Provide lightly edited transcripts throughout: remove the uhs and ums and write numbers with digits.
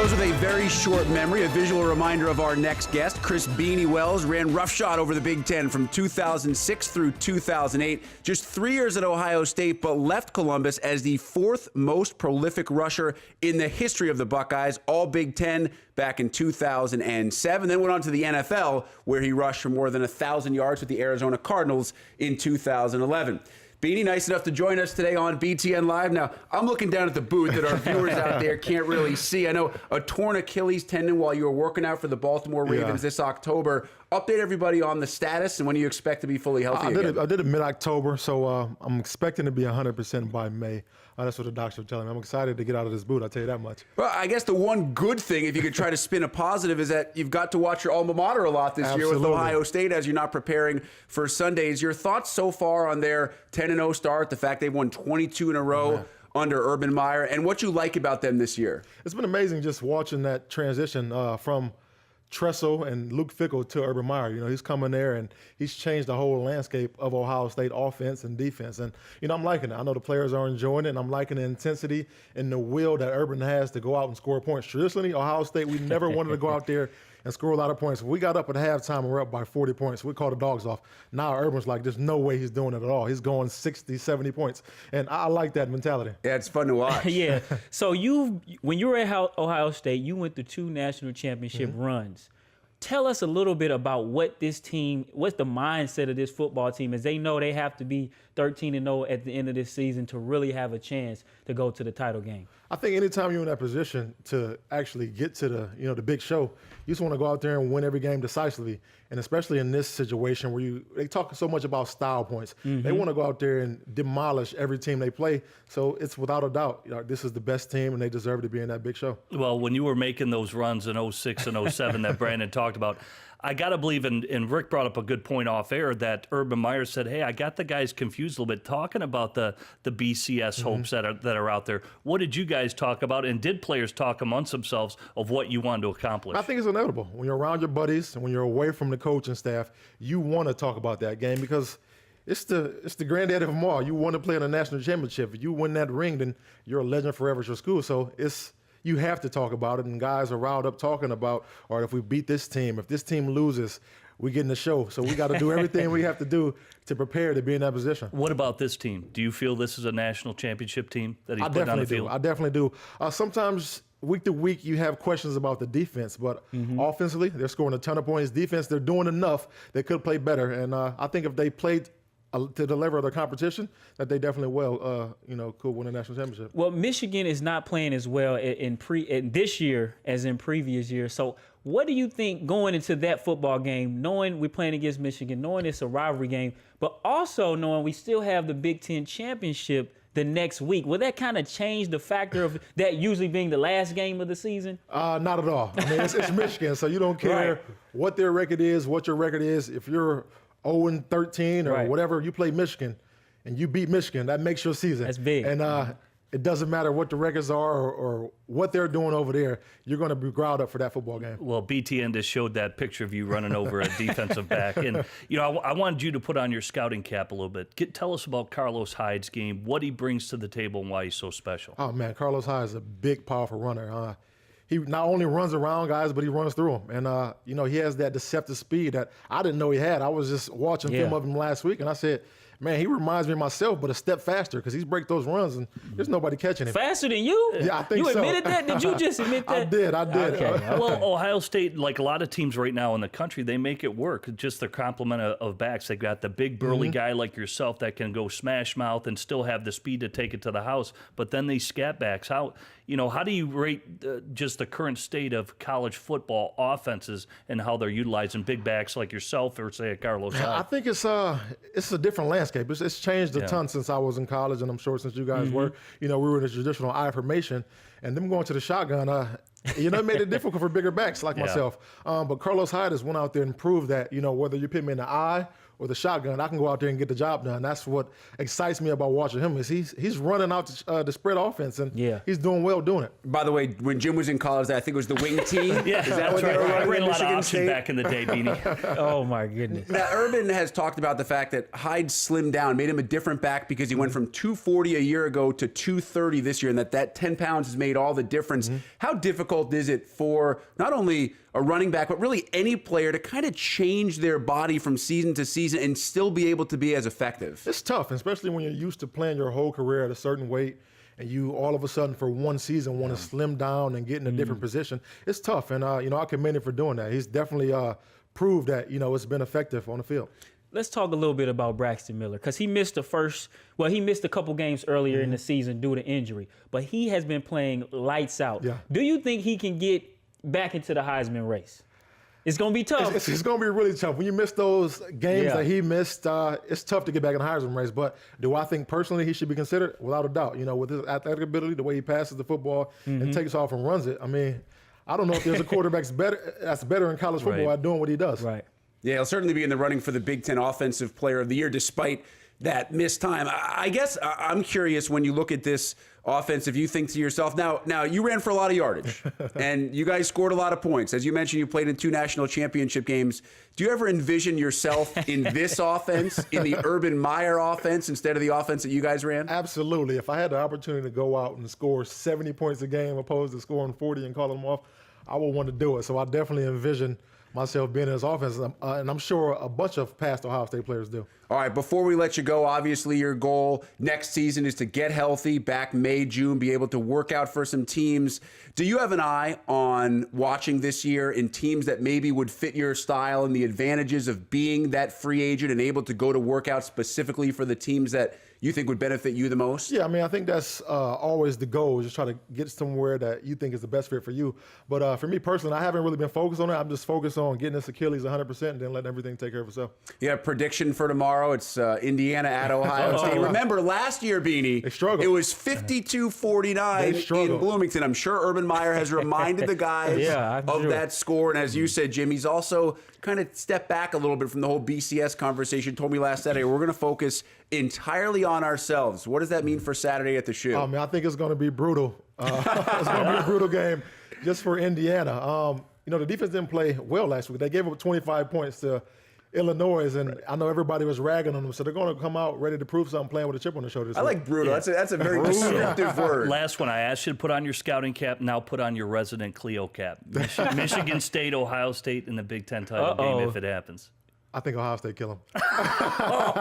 those with a very short memory, a visual reminder of our next guest, Chris Beanie Wells, ran roughshod over the Big Ten from 2006 through 2008. Just 3 years at Ohio State, but left Columbus as the fourth most prolific rusher in the history of the Buckeyes, all Big Ten back in 2007. Then went on to the NFL, where he rushed for more than 1,000 yards with the Arizona Cardinals in 2011. Beanie, nice enough to join us today on BTN Live. Now, I'm looking down at the booth that our viewers out there can't really see. I know a torn Achilles tendon while you were working out for the Baltimore Ravens this October. Update everybody on the status and when you expect to be fully healthy again. I did it mid-October, so I'm expecting to be 100% by May. That's what the doctor was telling me. I'm excited to get out of this boot, I'll tell you that much. Well, I guess the one good thing, if you could try to spin a positive, is that you've got to watch your alma mater a lot this year with Ohio State as you're not preparing for Sundays. Your thoughts so far on their 10-0 start, the fact they've won 22 in a row under Urban Meyer, and what you like about them this year? It's been amazing just watching that transition from Tressel and Luke Fickell to Urban Meyer. You know, he's coming there and he's changed the whole landscape of Ohio State offense and defense. And, you know, I'm liking it. I know the players are enjoying it, and I'm liking the intensity and the will that Urban has to go out and score points. Traditionally, Ohio State, we never wanted to go out there and score a lot of points. We got up at halftime and we're up by 40 points. We called the dogs off. Now Urban's like, there's no way he's doing it at all. He's going 60, 70 points. And I like that mentality. Yeah, it's fun to watch. Yeah. So when you were at Ohio State, you went through 2 national championship runs. Tell us a little bit about what this team, what's the mindset of this football team, as they know they have to be 13-0 at the end of this season to really have a chance to go to the title game. I think anytime you're in that position to actually get to the big show, you just want to go out there and win every game decisively. And especially in this situation where they talk so much about style points. They want to go out there and demolish every team they play. So it's without a doubt, this is the best team and they deserve to be in that big show. Well, when you were making those runs in 06 and 07 that Brandon talked about, I got to believe, and Rick brought up a good point off air, that Urban Meyer said, hey, I got the guys confused a little bit talking about the BCS hopes that are out there. What did you guys talk about, and did players talk amongst themselves of what you wanted to accomplish? I think it's inevitable. When you're around your buddies and when you're away from the coaching staff, you want to talk about that game because it's the granddaddy of them all. You want to play in a national championship. If you win that ring, then you're a legend forever at your school. So you have to talk about it, and guys are riled up talking about, or if we beat this team, if this team loses, we get in the show. So we got to do everything we have to do to prepare to be in that position. What about this team? Do you feel this is a national championship team that he's put on the field? I definitely do. Sometimes week to week you have questions about the defense, but offensively they're scoring a ton of points. Defense, they're doing enough. They could play better, and I think if they played to the level of their competition, that they definitely could win a national championship. Well, Michigan is not playing as well in this year as in previous years. So what do you think going into that football game, knowing we're playing against Michigan, knowing it's a rivalry game, but also knowing we still have the Big Ten championship the next week? Will that kind of change the factor of that usually being the last game of the season? Not at all. I mean, it's Michigan, so you don't care what their record is, what your record is. If you're 0-13 or whatever, you play Michigan and you beat Michigan, that makes your season. That's big. And it doesn't matter what the records are or what they're doing over there, you're going to be growled up for that football game. Well, BTN just showed that picture of you running over a defensive back. And, I wanted you to put on your scouting cap a little bit. Tell us about Carlos Hyde's game, what he brings to the table and why he's so special. Oh, man, Carlos Hyde is a big, powerful runner. He not only runs around guys, but he runs through them. And, he has that deceptive speed that I didn't know he had. I was just watching film of him last week, and I said, man, he reminds me of myself, but a step faster because he's break those runs, and there's nobody catching him. Faster than you? Yeah, I think so. You admitted that? Did you just admit that? I did. Okay. Well, Ohio State, like a lot of teams right now in the country, they make it work. Just the complement of backs. They got the big burly guy like yourself that can go smash mouth and still have the speed to take it to the house. But then these scat backs, how do you rate just the current state of college football offenses and how they're utilizing big backs like yourself or say a Carlos Hyde? I think it's a different landscape. It's changed a ton since I was in college, and I'm sure since you guys were. We were in the traditional I formation, and them going to the shotgun, it made it difficult for bigger backs like myself. But Carlos Hyde has went out there and proved that, whether you put him in the I with a shotgun, I can go out there and get the job done. That's what excites me about watching him is he's running out the spread offense, and he's doing well doing it. By the way, when Jim was in college, I think it was the wing tee. Yeah, is that what they were I running ran at a lot of Michigan option State? back in the day, Beanie. Oh my goodness. Now, Urban has talked about the fact that Hyde slimmed down, made him a different back because he went from 240 a year ago to 230 this year, and that 10 pounds has made all the difference. How difficult is it for not only a running back, but really any player to kind of change their body from season to season and still be able to be as effective? It's tough, especially when you're used to playing your whole career at a certain weight, and you all of a sudden for one season want to slim down and get in a different position. It's tough, and I commend him for doing that. He's definitely proved that it's been effective on the field. Let's talk a little bit about Braxton Miller because he missed he missed a couple games earlier in the season due to injury, but he has been playing lights out. Yeah. Do you think he can get back into the Heisman race? It's going to be tough. It's going to be really tough. When you miss those games that he missed, it's tough to get back in the Heisman race. But do I think personally he should be considered? Without a doubt. With his athletic ability, the way he passes the football and takes off and runs it. I mean, I don't know if there's a quarterback that's better in college football at doing what he does. Right. Yeah, he'll certainly be in the running for the Big Ten Offensive Player of the Year despite that missed time. I guess I'm curious when you look at this offense, if you think to yourself, now you ran for a lot of yardage and you guys scored a lot of points. As you mentioned, you played in 2 national championship games. Do you ever envision yourself in this offense, in the Urban Meyer offense instead of the offense that you guys ran? Absolutely. If I had the opportunity to go out and score 70 points a game opposed to scoring 40 and calling them off, I would want to do it. So I definitely envision myself being in his offense, and I'm sure a bunch of past Ohio State players do. All right, before we let you go, obviously your goal next season is to get healthy, back May, June, be able to work out for some teams. Do you have an eye on watching this year in teams that maybe would fit your style and the advantages of being that free agent and able to go to work out specifically for the teams that you think would benefit you the most? Yeah, I mean, I think that's always the goal, just try to get somewhere that you think is the best fit for you. But for me personally, I haven't really been focused on it. I'm just focused on getting this Achilles 100% and then letting everything take care of itself. Yeah, prediction for tomorrow. It's Indiana at Ohio State. Remember, last year, Beanie, they struggled. It was 52-49 in Bloomington. I'm sure Urban Meyer has reminded the guys of that score. And as you said, Jim, he's also kind of stepped back a little bit from the whole BCS conversation. Told me last Saturday, we're going to focus entirely on ourselves. What does that mean for Saturday at the shoe? I think it's going to be brutal. It's going to be a brutal game just for Indiana. The defense didn't play well last week. They gave up 25 points to Illinois, and I know everybody was ragging on them, so they're going to come out ready to prove something, playing with a chip on their shoulder. I like brutal. Yeah. That's a very descriptive word. Last one, I asked you to put on your scouting cap. Now put on your resident Cleo cap. Michigan State, Ohio State in the Big Ten title game if it happens. I think Ohio State kill them.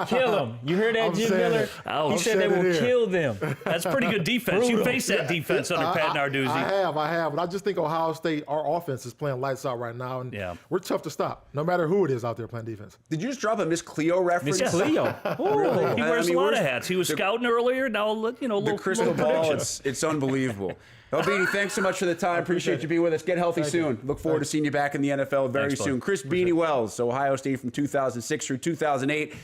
Kill them. You heard that, Jim Miller? He said they will kill them. That's pretty good defense. You face that defense under Pat Narduzzi. I have. But I just think Ohio State, our offense is playing lights out right now, and we're tough to stop, no matter who it is out there playing defense. Did you just drop a Miss Cleo reference? Miss Cleo. Really? He wears a lot of hats. He was scouting earlier. Now, the crystal ball, it's unbelievable. Well, Beanie, thanks so much for the time. Appreciate you being with us. Get healthy soon. Look forward to seeing you back in the NFL very soon. Chris Beanie Wells, Ohio State from 2006 through 2008.